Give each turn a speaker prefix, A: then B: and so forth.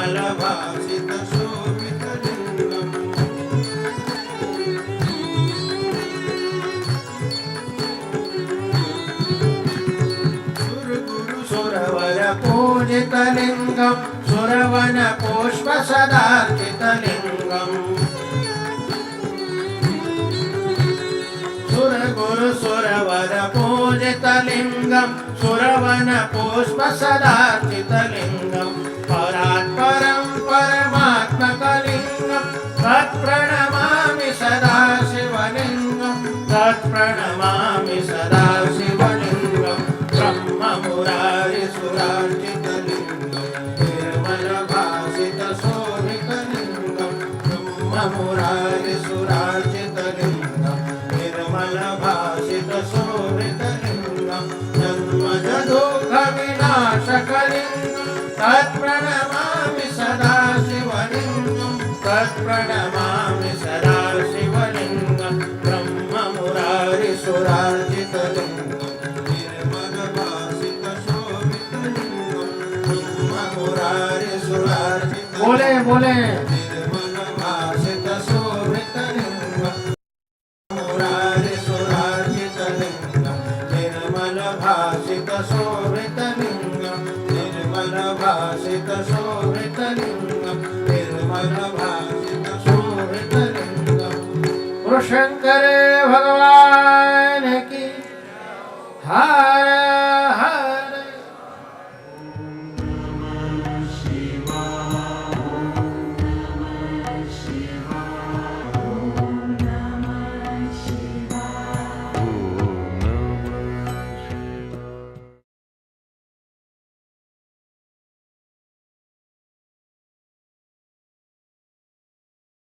A: निर्मल भासित शोभित लिंगम सुरवर पूजित लिंगम सुरवन पुष्प सदार्चित लिंगम सुरगुरु सुरवर पूजित लिंगम सुरवन पुष्प सदार्चित लिंगम परात्परं परमात्मकलिंगम तत्प्रणमामि सदा शिवलिंगम तत्प्रणमामि सदा शिवलिंगम ब्रह्म मुरारि सुरार्चित लिंगम निर्मल भासित शोभित लिंगम ब्रह्म मुरारि सुरार्चित लिंगम निर्मल भासित शोभित लिंगम जन्मज दुःख विनाशक लिंगम तत्प्रणमामि सदा शिवलिंगम तत्प्रणमामि सदा शिवलिंगम ब्रह्म मुरारि सुरार्चित लिंगम निर्मल भासित शोभित लिंगम ब्रह्म मुरारि सुरार्चित
B: बोले बोले
A: निर्मल भासित शोभित लिंगम मुरारि सुरार्चित लिंगम निर्मल भासित शोभित लिंगम निर्मल भासित शोभित लिंगम निर्मल भासित शोभित लिंगम
B: शंकर भगवान की।